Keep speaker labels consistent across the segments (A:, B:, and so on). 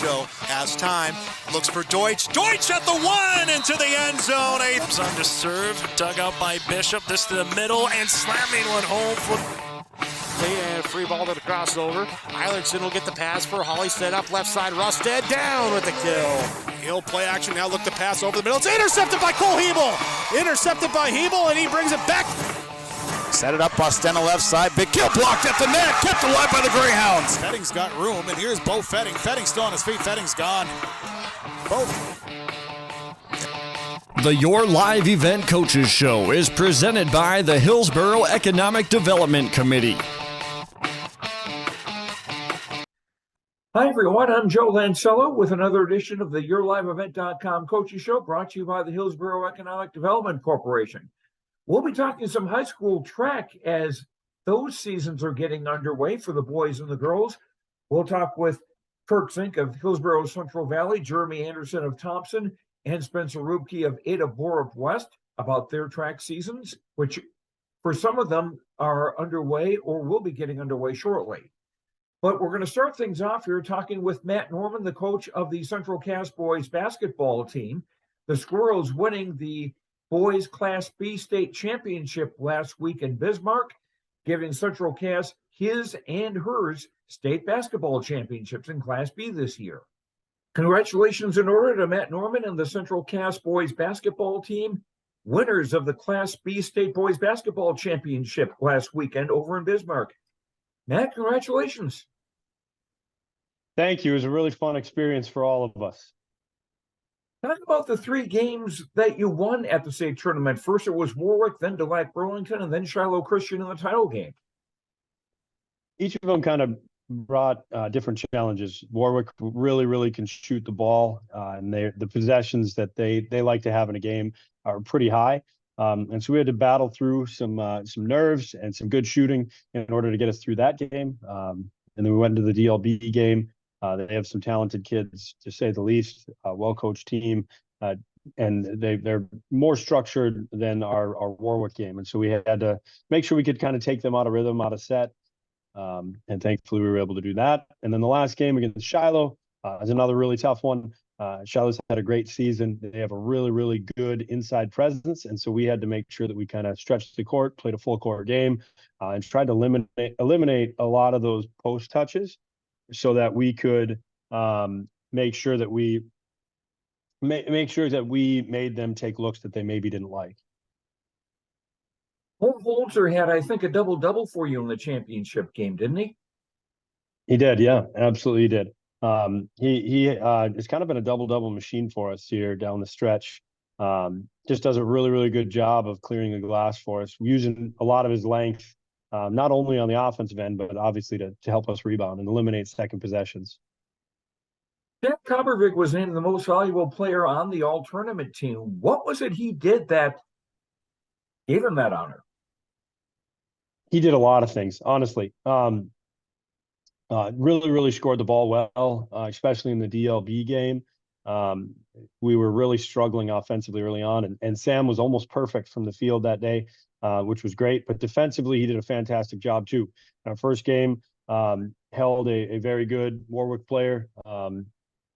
A: Show has time. Looks for Deutsch. Deutsch at the one into the end zone.
B: On to serve, dug out by Bishop. This to the middle and slamming one home.
C: And free ball to the crossover. Eilertson will get the pass for Holly. Set up left side. Rusted down with the kill. He'll play action now. Look to pass over the middle. It's intercepted by Cole Hebel. Intercepted by Hebel, and he brings it back.
D: Set it up, Bostena left side. Big kill blocked at the net. Kept alive by the Greyhounds.
A: Fetting's got room, and here's Bo Fetting. Fetting's still on his feet. Fetting's gone. Bo.
E: The Your Live Event Coaches Show is presented by the Hillsborough Economic Development Committee.
F: Hi, everyone. I'm Joe Lancello with another edition of the YourLiveEvent.com Coaches Show brought to you by the Hillsborough Economic Development Corporation. We'll be talking some high school track as those seasons are getting underway for the boys and the girls. We'll talk with Kirk Zink of Hillsborough Central Valley, Jeremy Anderson of Thompson, and Spencer Ruebke of Ada Borup West about their track seasons, which for some of them are underway or will be getting underway shortly. But we're going to start things off here talking with Matt Norman, the coach of the Central Cass boys basketball team. The Squirrels winning the boys Class B state championship last week in Bismarck, giving Central Cass his and hers state basketball championships in Class B this year. Congratulations in order to Matt Norman and the Central Cass boys basketball team, winners of the Class B state boys basketball championship last weekend over in Bismarck. Matt, congratulations.
G: Thank you. It was a really fun experience for all of us.
F: Talk about the three games that you won at the state tournament. First, it was Warwick, then Delac Burlington, and then Shiloh Christian in the title game.
G: Each of them kind of brought different challenges. Warwick really can shoot the ball, and the possessions that they like to have in a game are pretty high. And so we had to battle through some nerves and some good shooting in order to get us through that game. And then we went into the DLB game. They have some talented kids, to say the least, a well-coached team, and they're more structured than our Warwick game. And so we had to make sure we could kind of take them out of rhythm, out of set. And thankfully we were able to do that. And then the last game against Shiloh is another really tough one. Shiloh's had a great season. They have a really good inside presence. And so we had to make sure that we kind of stretched the court, played a full court game, and tried to eliminate a lot of those post touches so that we could make sure that we made them take looks that they maybe didn't like.
F: Holzer had, I think, a double-double for you in the championship game, didn't he?
G: He did, yeah, absolutely he did. He has kind of been a double-double machine for us here down the stretch. Just does a really good job of clearing the glass for us, using a lot of his length, not only on the offensive end, but obviously to help us rebound and eliminate second possessions.
F: Jack Kobervik was named the most valuable player on the all-tournament team. What was it he did that gave him that honor?
G: He did a lot of things, honestly. Really scored the ball well, especially in the DLB game. We were really struggling offensively early on, and Sam was almost perfect from the field that day, which was great. But defensively, he did a fantastic job too. In our first game, held a very good Warwick player,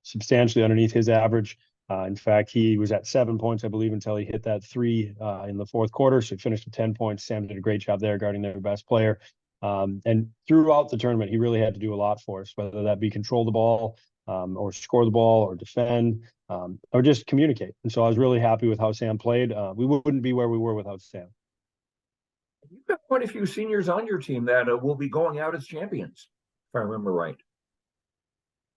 G: substantially underneath his average. In fact, he was at 7 points, I believe, until he hit that three in the fourth quarter. So he finished with 10 points. Sam did a great job there guarding their best player. And throughout the tournament, he really had to do a lot for us, whether that be control the ball or score the ball or defend or just communicate. And so I was really happy with how Sam played. We wouldn't be where we were without Sam.
F: You've got quite a few seniors on your team that will be going out as champions, if I remember right.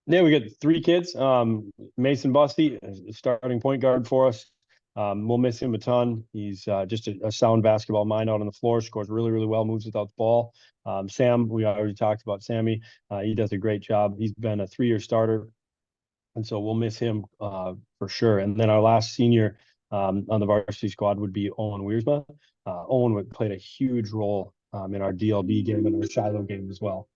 G: Yeah, we got three kids. Mason Busty, a starting point guard for us. We'll miss him a ton. He's just a sound basketball mind out on the floor, scores really well, moves without the ball. Sam, we already talked about Sammy. He does a great job. He's been a 3-year starter, and so we'll miss him for sure. And then our last senior on the varsity squad would be Owen Wiersma. Owen played a huge role in our DLB game and our Shiloh game as well.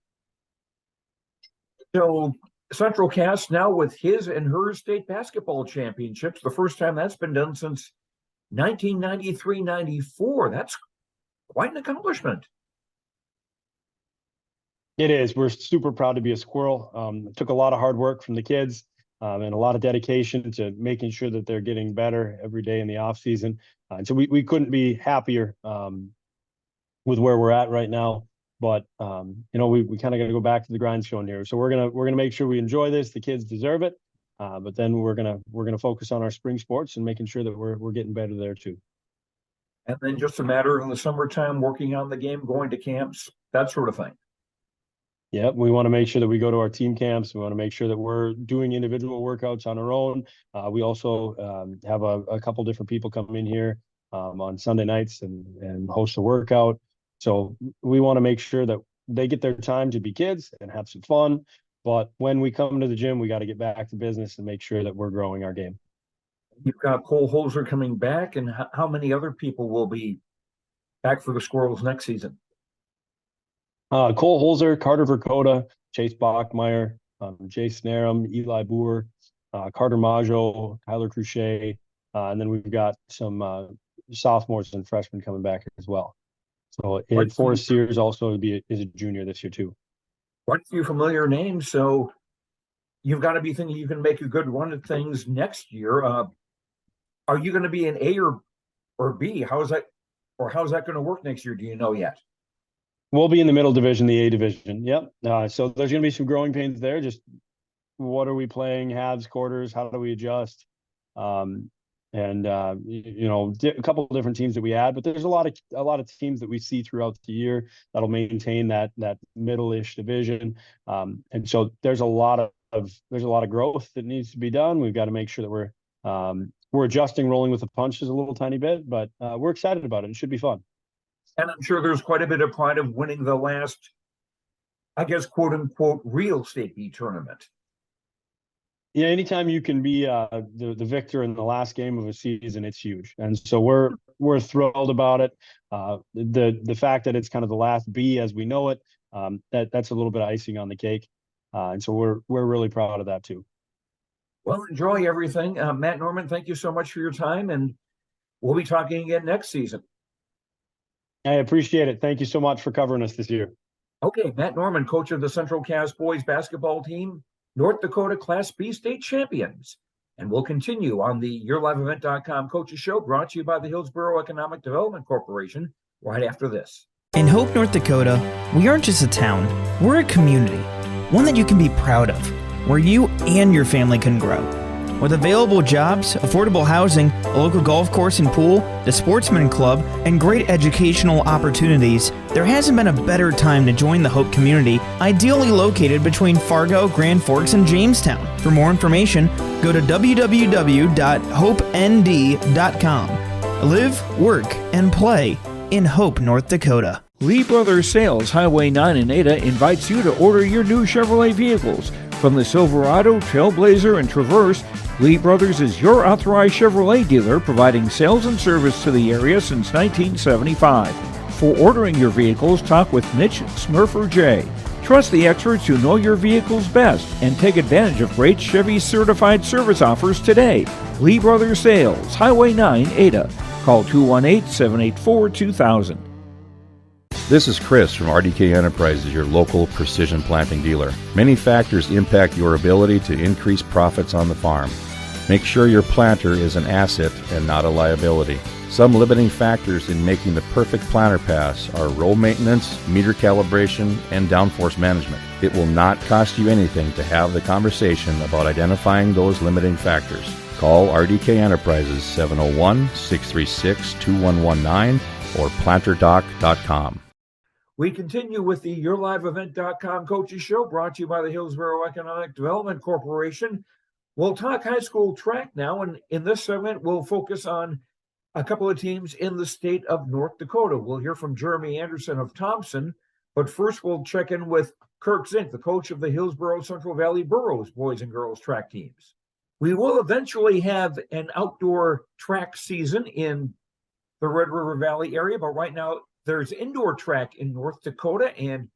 F: So Central Cass now with his and her state basketball championships, the first time that's been done since 1993-94. That's quite an accomplishment.
G: It is. We're super proud to be a Squirrel. It took a lot of hard work from the kids and a lot of dedication to making sure that they're getting better every day in the off season. And so we couldn't be happier with where we're at right now. But we kind of got to go back to the grindstone here. So we're gonna make sure we enjoy this. The kids deserve it. But then we're gonna focus on our spring sports and making sure that we're getting better there too.
F: And then just a matter in the summertime, working on the game, going to camps, that sort of thing.
G: Yeah, we want to make sure that we go to our team camps. We want to make sure that we're doing individual workouts on our own. We also have a couple different people come in here on Sunday nights and host a workout. So we want to make sure that they get their time to be kids and have some fun. But when we come to the gym, we got to get back to business and make sure that we're growing our game.
F: You've got Cole Holzer coming back, and how many other people will be back for the Squirrels next season?
G: Cole Holzer, Carter Verkota, Chase Bachmeyer, Jay Snarum, Eli Boer, Carter Maggio, Tyler Cruchet, and then we've got some sophomores and freshmen coming back as well. So Forrest Sears also is a junior this year too.
F: Quite a few familiar names, so you've got to be thinking you can make a good run at things next year. Are you going to be an A or B? How's that going to work next year? Do you know yet?
G: We'll be in the middle division, the A division. Yep. So there's going to be some growing pains there. Just what are we playing? Halves, quarters? How do we adjust? A couple of different teams that we add, but there's a lot of teams that we see throughout the year that'll maintain that middle-ish division. And so there's a lot of growth that needs to be done. We've got to make sure that we're adjusting, rolling with the punches a little tiny bit, but we're excited about it. It should be fun.
F: And I'm sure there's quite a bit of pride of winning the last, I guess, quote unquote, real state B tournament.
G: Yeah, anytime you can be the victor in the last game of a season, it's huge. And so we're thrilled about it. The fact that it's kind of the last B as we know it, that's a little bit of icing on the cake. And so we're really proud of that too.
F: Well, enjoy everything. Matt Norman, thank you so much for your time, and we'll be talking again next season.
G: I appreciate it. Thank you so much for covering us this year.
F: Okay, Matt Norman, coach of the Central Cass boys basketball team, North Dakota Class B state champions. And we'll continue on the YourLiveEvent.com Coaches Show, brought to you by the Hillsborough Economic Development Corporation, right after this.
H: In Hope, North Dakota, we aren't just a town, we're a community, one that you can be proud of, where you and your family can grow. With available jobs, affordable housing, a local golf course and pool, the Sportsman Club, and great educational opportunities, there hasn't been a better time to join the Hope community, ideally located between Fargo, Grand Forks, and Jamestown. For more information, go to www.hopend.com. Live, work, and play in Hope, North Dakota.
F: Lee Brothers Sales, Highway 9 in Ada, invites you to order your new Chevrolet vehicles. From the Silverado, Trailblazer, and Traverse, Lee Brothers is your authorized Chevrolet dealer, providing sales and service to the area since 1975. For ordering your vehicles, talk with Mitch Smurfer J. Trust the experts who know your vehicles best and take advantage of great Chevy certified service offers today. Lee Brothers Sales, Highway 9, Ada. Call 218-784-2000.
I: This is Chris from RDK Enterprises, your local precision planting dealer. Many factors impact your ability to increase profits on the farm. Make sure your planter is an asset and not a liability. Some limiting factors in making the perfect planter pass are row maintenance, meter calibration, and downforce management. It will not cost you anything to have the conversation about identifying those limiting factors. Call RDK Enterprises 701-636-2119 or planterdoc.com.
F: We continue with the YourLiveEvent.com Coaches Show, brought to you by the Hillsborough Economic Development Corporation. We'll talk high school track now, and in this segment, we'll focus on a couple of teams in the state of North Dakota. We'll hear from Jeremy Anderson of Thompson, but first we'll check in with Kirk Zink, the coach of the Hillsborough Central Valley Burros boys and girls track teams. We will eventually have an outdoor track season in the Red River Valley area, but right now there's indoor track in North Dakota, and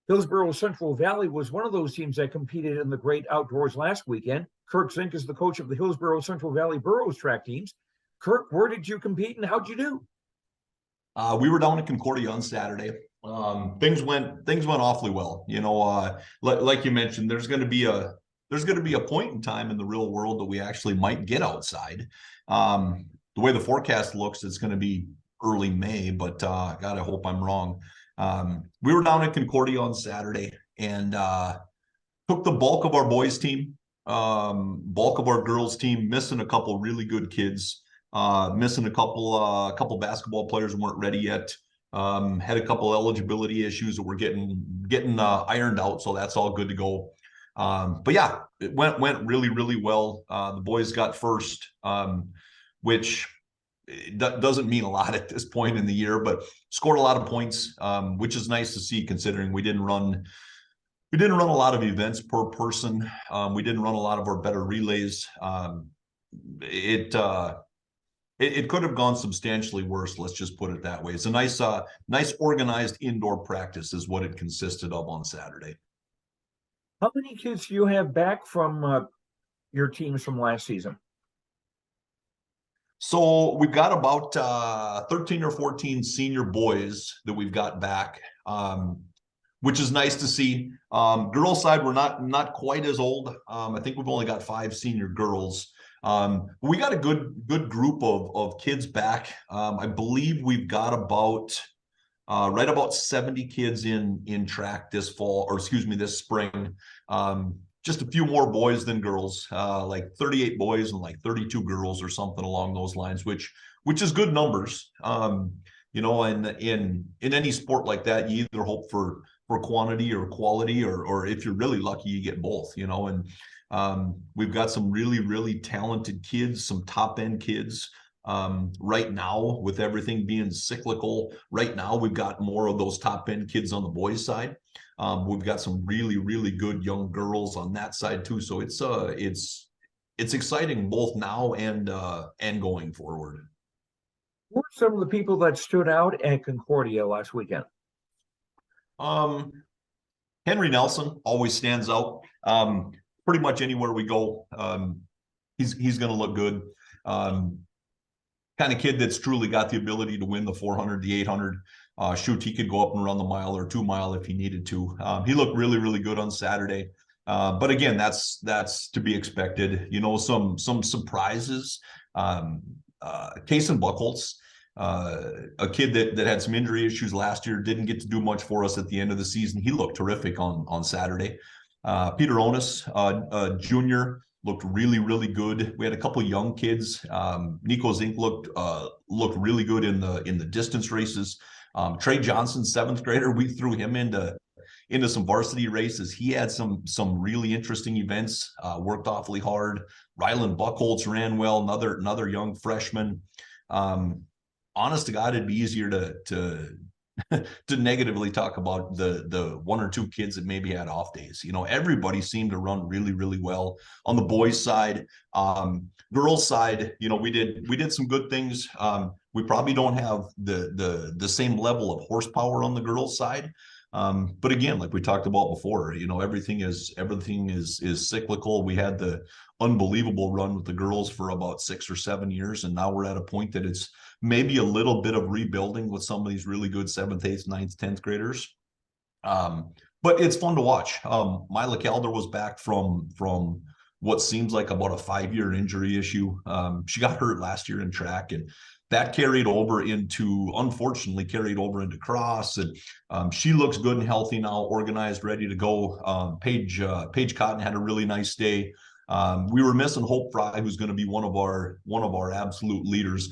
F: Hillsborough Central Valley was one of those teams that competed in the great outdoors last weekend. Kirk Zink is the coach of the Hillsborough Central Valley Burros track teams. Kirk, where did you compete and how'd you do?
J: We were down in Concordia on Saturday. Things went awfully well. Like you mentioned, there's going to be a point in time in the real world that we actually might get outside. The way the forecast looks, it's going to be early May, but God, I hope I'm wrong. We were down at Concordia on Saturday and took the bulk of our boys team, bulk of our girls team, missing a couple really good kids, missing a couple basketball players who weren't ready yet. Had a couple eligibility issues that were getting ironed out, so that's all good to go. But yeah, it went really, really well. The boys got first, which doesn't mean a lot at this point in the year, but scored a lot of points, which is nice to see considering we didn't run a lot of events per person. We didn't run a lot of our better relays. It could have gone substantially worse. Let's just put it that way. It's a nice organized indoor practice is what it consisted of on Saturday.
F: How many kids do you have back from your teams from last season?
J: So we've got about 13 or 14 senior boys that we've got back, which is nice to see. Girls side, we're not quite as old. I think we've only got 5 senior girls. We got a good group of kids back. I believe we've got about right about 70 kids in track this spring. Just a few more boys than girls, like 38 boys and like 32 girls or something along those lines, which is good numbers. And in any sport like that, you either hope for quantity or quality, or if you're really lucky, you get both, and we've got some really, really talented kids, some top end kids. Right now, with everything being cyclical, right now we've got more of those top end kids on the boys side. We've got some really, really good young girls on that side too. So it's exciting both now and going forward.
F: Who are some of the people that stood out at Concordia last weekend?
J: Henry Nelson always stands out. Pretty much anywhere we go, he's going to look good. Kind of kid that's truly got the ability to win the 400, the 800. Shoot, he could go up and run the mile or 2 mile if he needed to. He looked really, really good on Saturday. But again, that's to be expected. Some surprises. Kaysen Buchholz, a kid that had some injury issues last year, didn't get to do much for us at the end of the season. He looked terrific on Saturday. Peter Onus, junior, looked really, really good. We had a couple young kids. Nico Zink looked really good in the distance races. Trey Johnson, 7th grader, we threw him into some varsity races. He had some really interesting events, worked awfully hard. Rylan Buchholz ran well, another young freshman. Honest to God, it'd be easier to negatively talk about the 1 or 2 kids that maybe had off days. Everybody seemed to run really, really well on the boys' side. Girls' side, we did some good things. We probably don't have the same level of horsepower on the girls' side. But again, like we talked about before, everything is cyclical. We had the unbelievable run with the girls for about 6 or 7 years, and now we're at a point that it's maybe a little bit of rebuilding with some of these really good 7th, 8th, 9th, 10th graders. But it's fun to watch. Mila Calder was back from what seems like about a 5-year injury issue. She got hurt last year in track, and that unfortunately carried over into cross. And she looks good and healthy now, organized, ready to go. Paige Cotton had a really nice day. We were missing Hope Fry, who's going to be one of our absolute leaders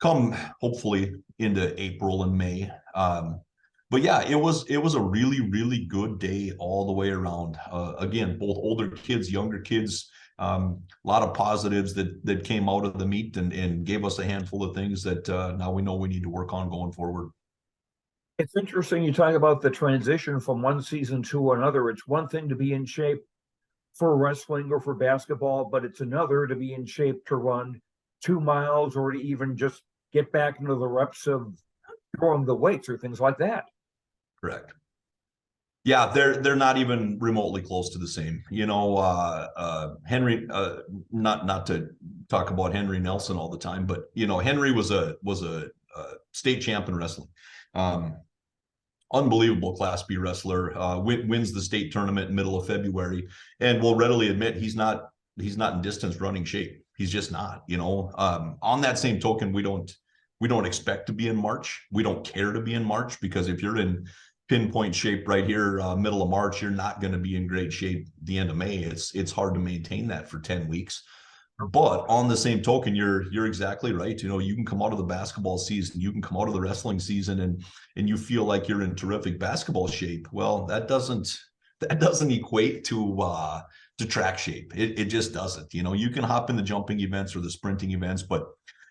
J: come hopefully into April and May. But yeah, it was a really, really good day all the way around. Again, both older kids, younger kids, a lot of positives that came out of the meet and gave us a handful of things that now we know we need to work on going forward.
F: It's interesting you talk about the transition from one season to another. It's one thing to be in shape for wrestling or for basketball, but it's another to be in shape to run 2 miles or to even just get back into the reps of throwing the weights or things like that.
J: Correct. Yeah, they're not even remotely close to the same. Henry, not to talk about Henry Nelson all the time, but Henry was a state champ in wrestling. unbelievable Class B wrestler, wins the state tournament in middle of February, and will readily admit he's not in distance running shape. He's just not, on that same token, we don't expect to be in March. We don't care to be in March, because if you're in pinpoint shape right here, middle of March, you're not going to be in great shape the end of May. It's hard to maintain that for 10 weeks. But on the same token, you're exactly right. You can come out of the basketball season, you can come out of the wrestling season, and you feel like you're in terrific basketball shape. Well, that doesn't equate to track shape. It just doesn't. You can hop in the jumping events or the sprinting events, but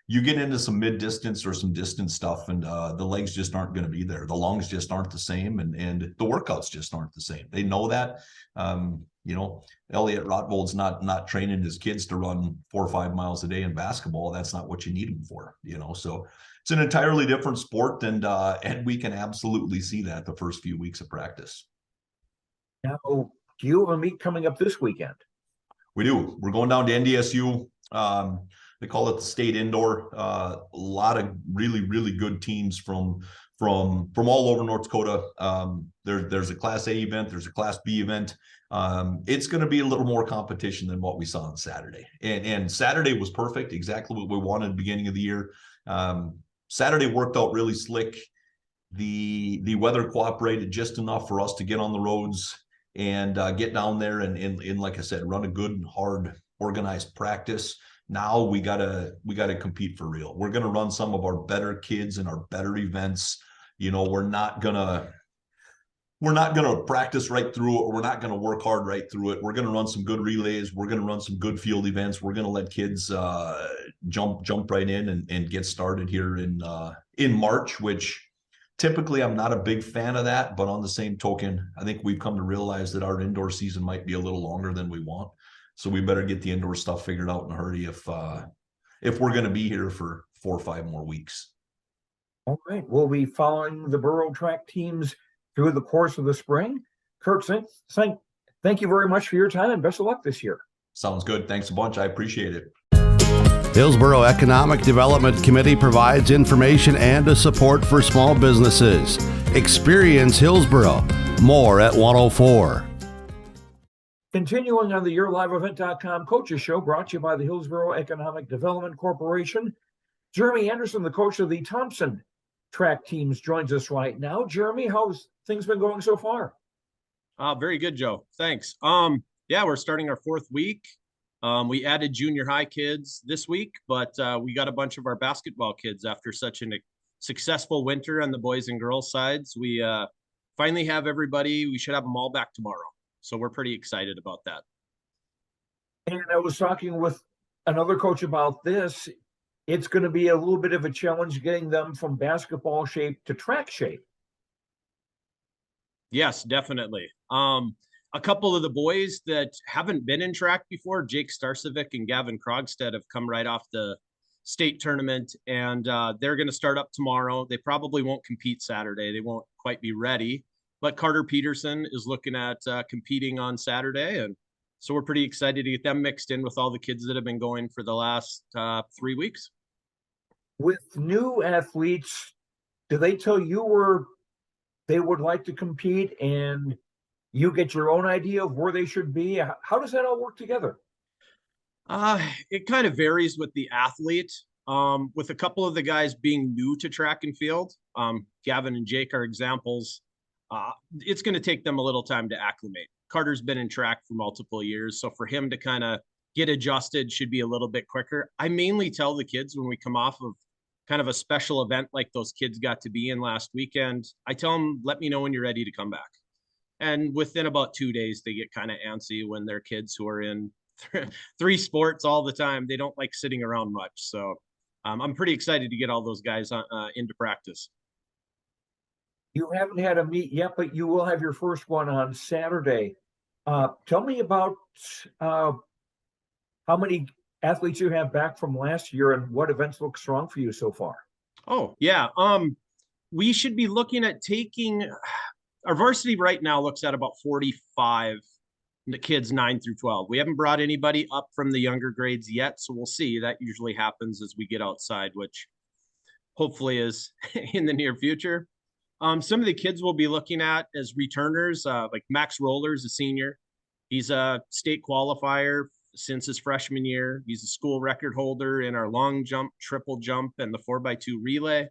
J: you get into some mid distance or some distance stuff, and the legs just aren't going to be there. The lungs just aren't the same, and the workouts just aren't the same. They know that. Elliot Rotvold's not training his kids to run 4 or 5 miles a day in basketball. That's not what you need them for. So it's an entirely different sport, and we can absolutely see that the first few weeks of practice.
F: Now, do you have a meet coming up this weekend?
J: We do. We're going down to NDSU. They call it the state indoor. A lot of really, really good teams from all over North Dakota. There's a Class A event. There's a Class B event. It's going to be a little more competition than what we saw on Saturday. And Saturday was perfect, exactly what we wanted at the beginning of the year. Saturday worked out really slick. The weather cooperated just enough for us to get on the roads and get down there and like I said, run a good, hard, organized practice. Now we gotta compete for real. We're gonna run some of our better kids and our better events. We're not gonna practice right through it, or we're not gonna work hard right through it. We're gonna run some good relays. We're gonna run some good field events. We're gonna let kids jump right in and get started here in March, which typically I'm not a big fan of that. But on the same token, I think we've come to realize that our indoor season might be a little longer than we want. So we better get the indoor stuff figured out in a hurry if we're going to be here for 4 or 5 more weeks.
F: All right. We'll be following the borough track teams through the course of the spring. Kirk Zink, thank you very much for your time, and best of luck this year.
J: Sounds good. Thanks a bunch. I appreciate it.
K: Hillsborough Economic Development Committee provides information and support for small businesses. Experience Hillsborough. More at 104.
F: Continuing on the YourLiveEvent.com Coaches Show, brought to you by the Hillsborough Economic Development Corporation. Jeremy Anderson, the coach of the Thompson track teams, joins us right now. Jeremy, how's things been going so far?
L: Very good, Joe. Thanks. We're starting our 4th week. We added junior high kids this week, but we got a bunch of our basketball kids after such a successful winter on the boys and girls sides. We finally have everybody. We should have them all back tomorrow. So we're pretty excited about that.
F: And I was talking with another coach about this. It's going to be a little bit of a challenge getting them from basketball shape to track shape.
L: Yes, definitely. A couple of the boys that haven't been in track before, Jake Starcevic and Gavin Krogstad, have come right off the state tournament, and they're going to start up tomorrow. They probably won't compete Saturday. They won't quite be ready. But Carter Peterson is looking at competing on Saturday. And so we're pretty excited to get them mixed in with all the kids that have been going for the last 3 weeks.
F: With new athletes, do they tell you they would like to compete and you get your own idea of where they should be? How does that all work together?
L: It kind of varies with the athlete. With a couple of the guys being new to track and field, Gavin and Jake are examples. It's going to take them a little time to acclimate. Carter's been in track for multiple years, so for him to kind of get adjusted should be a little bit quicker. I mainly tell the kids when we come off of kind of a special event like those kids got to be in last weekend, I tell them, let me know when you're ready to come back. And within about 2 days, they get kind of antsy when they're kids who are in 3 sports all the time. They don't like sitting around much. So I'm pretty excited to get all those guys into practice.
F: You haven't had a meet yet, but you will have your first one on Saturday. Tell me about how many athletes you have back from last year and what events look strong for you so far.
L: Oh, yeah. We should be looking at taking our varsity right now looks at about 45 the kids 9 through 12. We haven't brought anybody up from the younger grades yet, so we'll see. That usually happens as we get outside, which hopefully is in the near future. Some of the kids we'll be looking at as returners, like Max Roller's a senior. He's a state qualifier since his freshman year. He's a school record holder in our long jump, triple jump, and the 4x2 relay.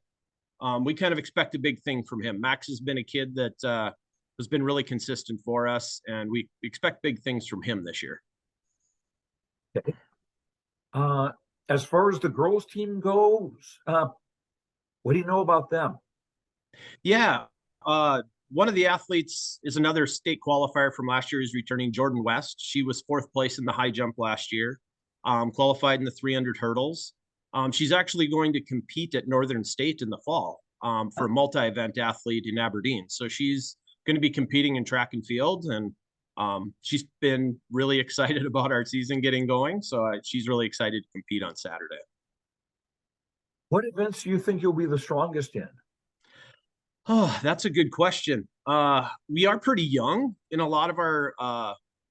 L: We kind of expect a big thing from him. Max has been a kid that has been really consistent for us, and we expect big things from him this year.
F: Okay. As far as the girls team goes, what do you know about them?
L: Yeah. One of the athletes is another state qualifier from last year. Is returning, Jordan West. She was 4th place in the high jump last year, qualified in the 300 hurdles. She's actually going to compete at Northern State in the fall for a multi-event athlete in Aberdeen. So she's going to be competing in track and field, and she's been really excited about our season getting going. So she's really excited to compete on Saturday.
F: What events do you think you'll be the strongest in?
L: Oh, that's a good question. We are pretty young in a lot of our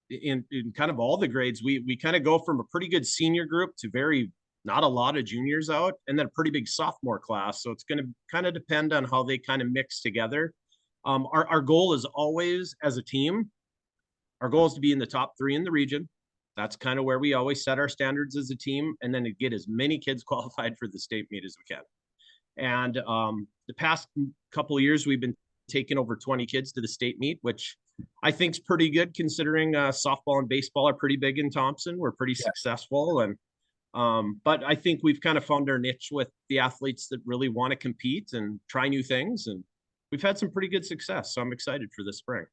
L: in kind of all the grades. We kind of go from a pretty good senior group to not a lot of juniors out, and then a pretty big sophomore class. So it's going to kind of depend on how they kind of mix together. Our goal is always, as a team, our goal is to be in the top 3 in the region. That's kind of where we always set our standards as a team, and then to get as many kids qualified for the state meet as we can. And the past couple of years, we've been taking over 20 kids to the state meet, which I think is pretty good considering softball and baseball are pretty big in Thompson. We're pretty successful. And but I think we've kind of found our niche with the athletes that really want to compete and try new things. And we've had some pretty good success. So I'm excited for this spring.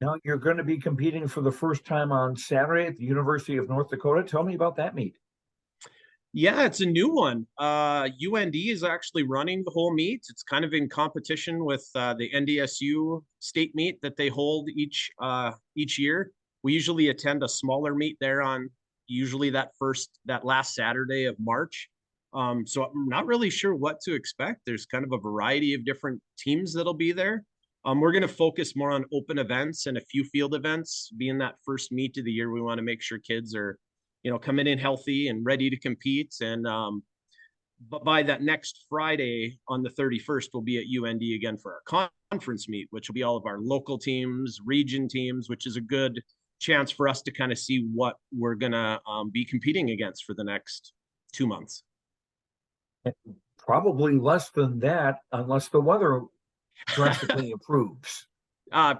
F: Now, you're going to be competing for the first time on Saturday at the University of North Dakota. Tell me about that meet.
L: Yeah, it's a new one. UND is actually running the whole meet. It's kind of in competition with the NDSU state meet that they hold each year. We usually attend a smaller meet there on usually that last Saturday of March. So I'm not really sure what to expect. There's kind of a variety of different teams that'll be there. We're going to focus more on open events and a few field events. Being that first meet of the year, we want to make sure kids are, coming in healthy and ready to compete. And but by that next Friday on the 31st, we'll be at UND again for our conference meet, which will be all of our local teams, region teams, which is a good chance for us to kind of see what we're going to be competing against for the next 2 months.
F: Probably less than that, unless the weather drastically improves.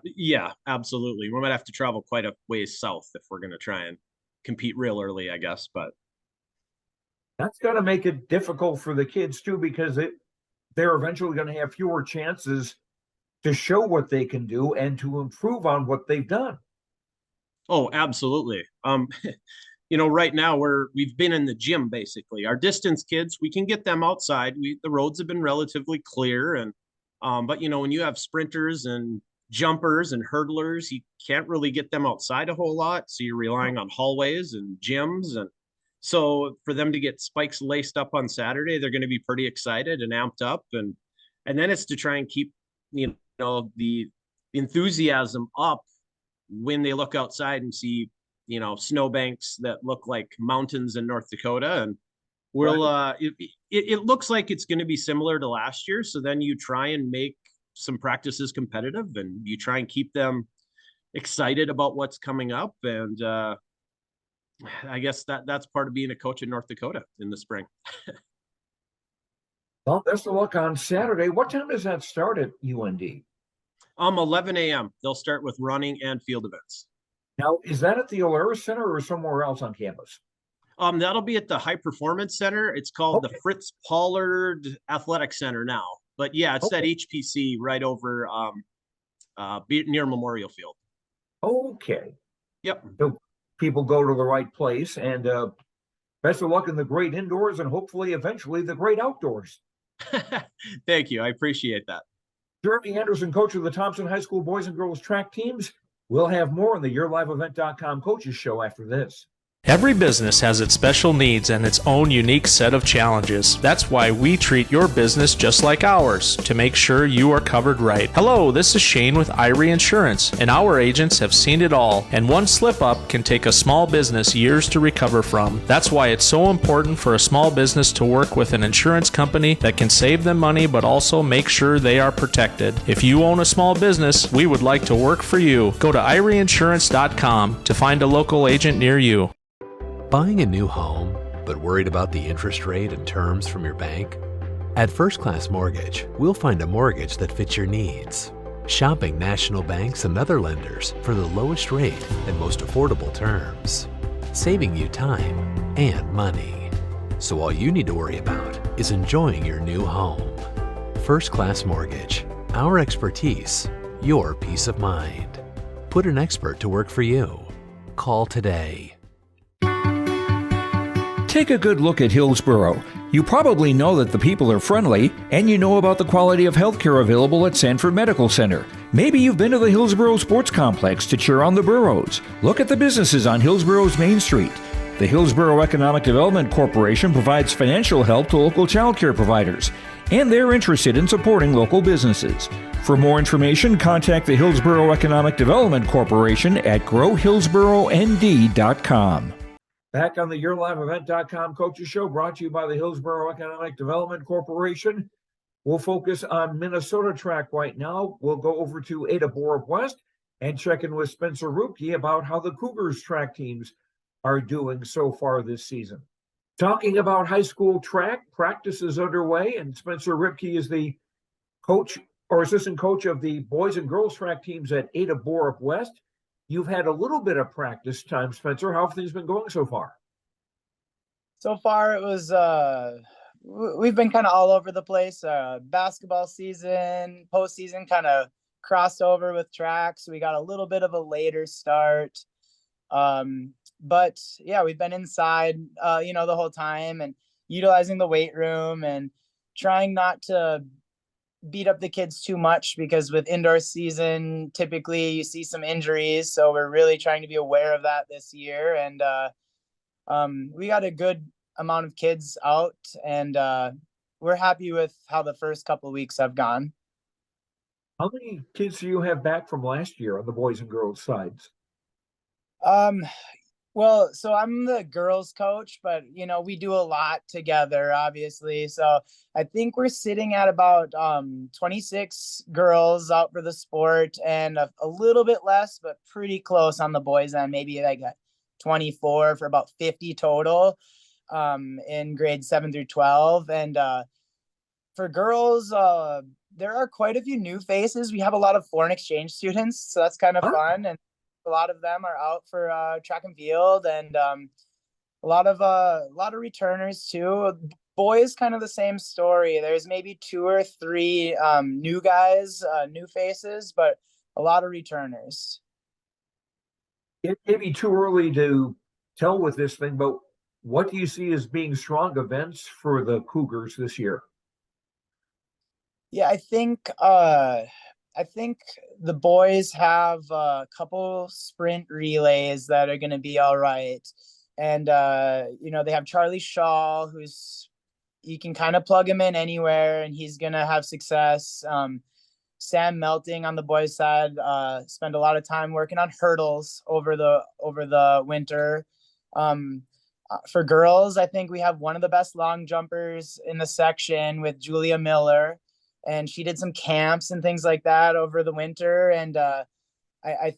L: Yeah, absolutely. We might have to travel quite a ways south if we're going to try and compete real early, I guess, but
F: that's got to make it difficult for the kids too, because they're eventually going to have fewer chances to show what they can do and to improve on what they've done.
L: Oh, absolutely. Right now we've been in the gym basically. Our distance kids, we can get them outside. The roads have been relatively clear, and but when you have sprinters and jumpers and hurdlers, you can't really get them outside a whole lot. So you're relying on hallways and gyms. And so for them to get spikes laced up on Saturday, they're going to be pretty excited and amped up. And then it's to try and keep, the enthusiasm up when they look outside and see, snowbanks that look like mountains in North Dakota. And it looks like it's going to be similar to last year. So then you try and make some practices competitive, and you try and keep them excited about what's coming up. And I guess that's part of being a coach in North Dakota in the spring.
F: Well, best of luck on Saturday. What time does that start at UND?
L: 11 a.m. They'll start with running and field events.
F: Now, is that at the Alara Center or somewhere else on campus?
L: That'll be at the High Performance Center. It's called the Fritz Pollard Athletic Center now. But yeah, it's at HPC right over near Memorial Field.
F: Okay.
L: Yep.
F: So people go to the right place, and best of luck in the great indoors and hopefully eventually the great outdoors.
L: Thank you. I appreciate that.
F: Jeremy Anderson, coach of the Thompson High School boys and girls track teams. We'll have more on the YourLiveEvent.com coaches show after this.
B: Every business has its special needs and its own unique set of challenges. That's why we treat your business just like ours, to make sure you are covered right. Hello, this is Shane with Irie Insurance, and our agents have seen it all, and one slip-up can take a small business years to recover from. That's why it's so important for a small business to work with an insurance company that can save them money but also make sure they are protected. If you own a small business, we would like to work for you. Go to IrieInsurance.com to find a local agent near you.
M: Buying a new home, but worried about the interest rate and terms from your bank? At First Class Mortgage, we'll find a mortgage that fits your needs. Shopping national banks and other lenders for the lowest rate and most affordable terms. Saving you time and money. So all you need to worry about is enjoying your new home. First Class Mortgage. Our expertise, your peace of mind. Put an expert to work for you. Call today.
F: Take a good look at Hillsborough. You probably know that the people are friendly, and you know about the quality of healthcare available at Sanford Medical Center. Maybe you've been to the Hillsborough Sports Complex to cheer on the Burros. Look at the businesses on Hillsborough's Main Street. The Hillsborough Economic Development Corporation provides financial help to local child care providers, and they're interested in supporting local businesses. For more information, contact the Hillsborough Economic Development Corporation at growhillsboroughnd.com. Back on the YourLiveEvent.com Coaches Show, brought to you by the Hillsborough Economic Development Corporation. We'll focus on Minnesota track right now. We'll go over to Ada Borup West and check in with Spencer Ruebke about how the Cougars track teams are doing so far this season. Talking about high school track, practice is underway, and Spencer Ruebke is the coach or assistant coach of the boys and girls track teams at Ada Borup West. You've had a little bit of practice time, Spencer. How have things been going so far?
N: So far, it was, we've been kind of all over the place. Basketball season, postseason kind of crossed over with track. So we got a little bit of a later start. But yeah, we've been inside, the whole time and utilizing the weight room and trying not to beat up the kids too much, because with indoor season, typically you see some injuries. So we're really trying to be aware of that this year. And we got a good amount of kids out, and we're happy with how the first couple of weeks have gone.
F: How many kids do you have back from last year on the boys and girls sides?
N: Well, so I'm the girls coach, but we do a lot together, obviously. So I think we're sitting at about 26 girls out for the sport, and a little bit less, but pretty close on the boys end, maybe like 24 for about 50 total in grades 7 through 12. And for girls, there are quite a few new faces. We have a lot of foreign exchange students, so that's kind of fun. And a lot of them are out for track and field, and a lot of returners too. Boys, kind of the same story. There's maybe 2 or 3 new guys, new faces, but a lot of returners.
F: It may be too early to tell with this thing, but what do you see as being strong events for the Cougars this year?
N: Yeah, I think the boys have a couple sprint relays that are going to be all right. And, they have Charlie Shaw, you can kind of plug him in anywhere and he's going to have success. Sam Melting on the boys side, spent a lot of time working on hurdles over the winter. For girls, I think we have one of the best long jumpers in the section with Julia Miller. And she did some camps and things like that over the winter. And I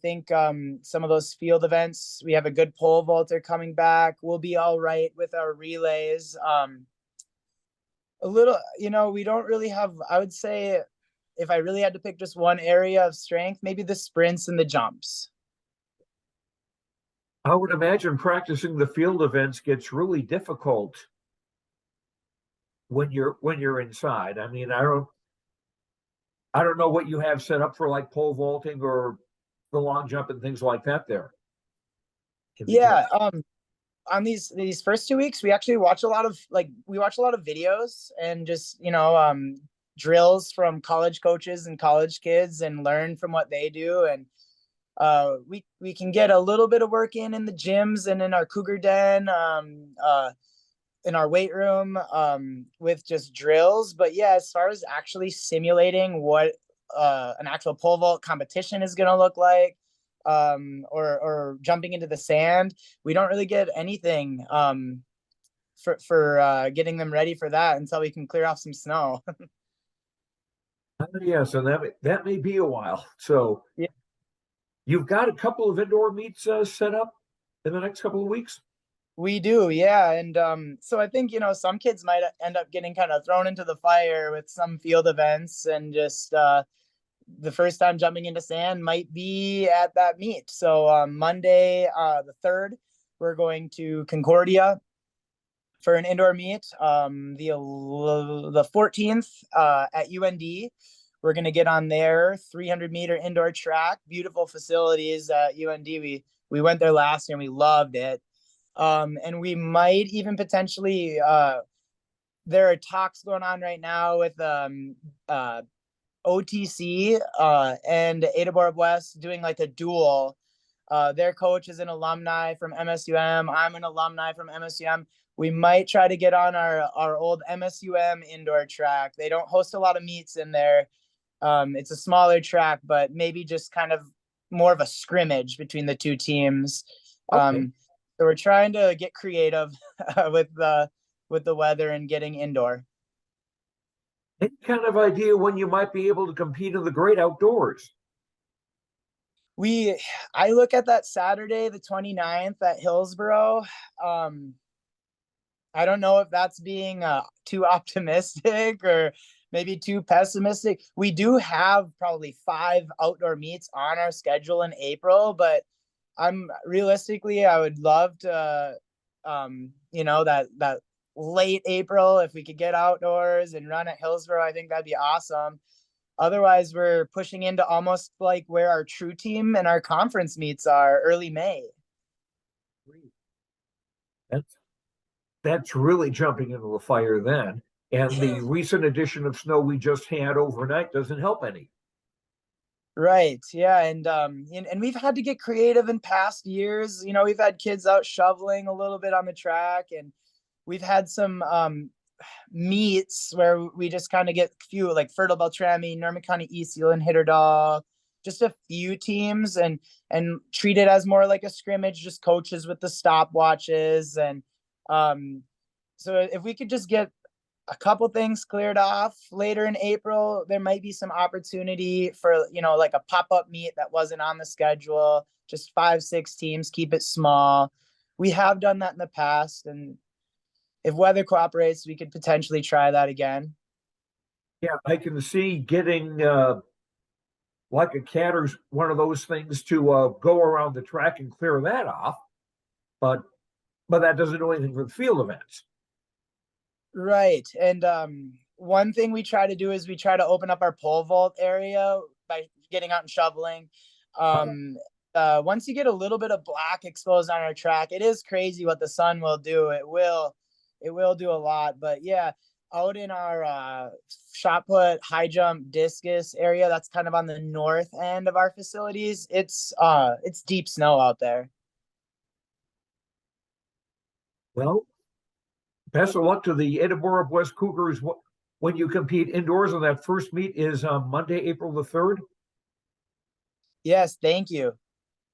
N: think some of those field events, we have a good pole vaulter coming back. We'll be all right with our relays. A little, we don't really have, I would say, if I really had to pick just one area of strength, maybe the sprints and the jumps.
F: I would imagine practicing the field events gets really difficult when you're inside. I mean, I don't know what you have set up for like pole vaulting or the long jump and things like that there.
N: Yeah. On these first 2 weeks, we actually watch a lot of videos and just, drills from college coaches and college kids and learn from what they do. And we can get a little bit of work in the gyms and in our Cougar Den, in our weight room, with just drills. But yeah, as far as actually simulating what an actual pole vault competition is going to look like, or jumping into the sand, we don't really get anything for getting them ready for that until we can clear off some snow.
F: Yes, and that may be a while. So
N: yeah,
F: you've got a couple of indoor meets set up in the next couple of weeks.
N: We do, yeah. And so I think, some kids might end up getting kind of thrown into the fire with some field events, and just the first time jumping into sand might be at that meet. So Monday, the 3rd, we're going to Concordia for an indoor meet. The 14th at UND, we're going to get on their 300-meter indoor track. Beautiful facilities at UND. We went there last year and we loved it. And we might even potentially, there are talks going on right now with OTC and Ada Borb West doing like a duel. Their coach is an alumni from MSUM. I'm an alumni from MSUM. We might try to get on our old MSUM indoor track. They don't host a lot of meets in there. It's a smaller track, but maybe just kind of more of a scrimmage between the two teams.
F: Okay.
N: So we're trying to get creative with the weather and getting indoor.
F: Any kind of idea when you might be able to compete in the great outdoors?
N: I look at that Saturday, the 29th at Hillsboro. I don't know if that's being too optimistic or maybe too pessimistic. We do have probably 5 outdoor meets on our schedule in April, but I would love to, that late April, if we could get outdoors and run at Hillsboro, I think that'd be awesome. Otherwise, we're pushing into almost like where our true team and our conference meets are, early May.
F: That's really jumping into the fire then. And the recent addition of snow we just had overnight doesn't help any.
N: Right. Yeah. And we've had to get creative in past years. We've had kids out shoveling a little bit on the track, and we've had some meets where we just kind of get a few, like Fertile Beltrami, Norman County East, and Hitterdall, just a few teams, and treat it as more like a scrimmage, just coaches with the stopwatches. And so if we could just get a couple things cleared off later in April, there might be some opportunity for, like a pop-up meet that wasn't on the schedule, just 5-6 teams, keep it small. We have done that in the past, and if weather cooperates, we could potentially try that again.
F: Yeah, I can see getting like a cat or one of those things to go around the track and clear that off, but that doesn't do anything for the field events.
N: Right. And one thing we try to do is we try to open up our pole vault area by getting out and shoveling. Once you get a little bit of black exposed on our track, it is crazy what the sun will do. It will do a lot. But yeah, out in our shot put, high jump, discus area, that's kind of on the north end of our facilities, it's deep snow out there.
F: Well, best of luck to the Ada Borb West Cougars when you compete indoors, and that first meet is Monday, April the 3rd.
N: Yes, thank you.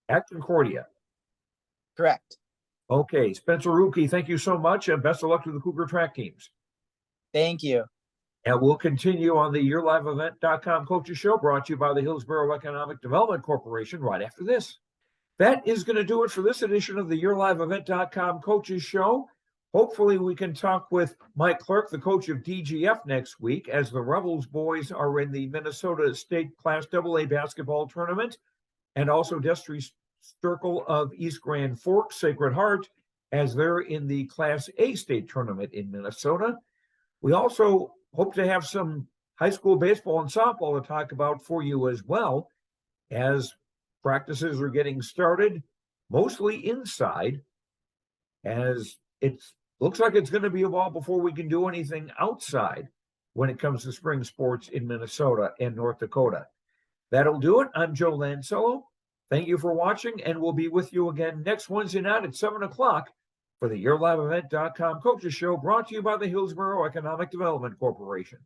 F: At Concordia.
N: Correct.
F: Okay, Spencer Ruebke, thank you so much, and best of luck to the Cougar track teams.
N: Thank you.
F: And we'll continue on the YourLiveEvent.com Coaches Show, brought to you by the Hillsborough Economic Development Corporation, right after this. That is going to do it for this edition of the YourLiveEvent.com Coaches Show. Hopefully we can talk with Mike Clark, the coach of DGF, next week, as the Rebels boys are in the Minnesota State Class AA basketball tournament, and also Destry Circle of East Grand Forks Sacred Heart, as they're in the Class A state tournament in Minnesota. We also hope to have some high school baseball and softball to talk about for you as well, as practices are getting started, mostly inside, as it looks like it's going to be a while before we can do anything outside when it comes to spring sports in Minnesota and North Dakota. That'll do it. I'm Joe Lancello. Thank you for watching, and we'll be with you again next Wednesday night at 7 o'clock for the YourLiveEvent.com Coaches Show, brought to you by the Hillsborough Economic Development Corporation.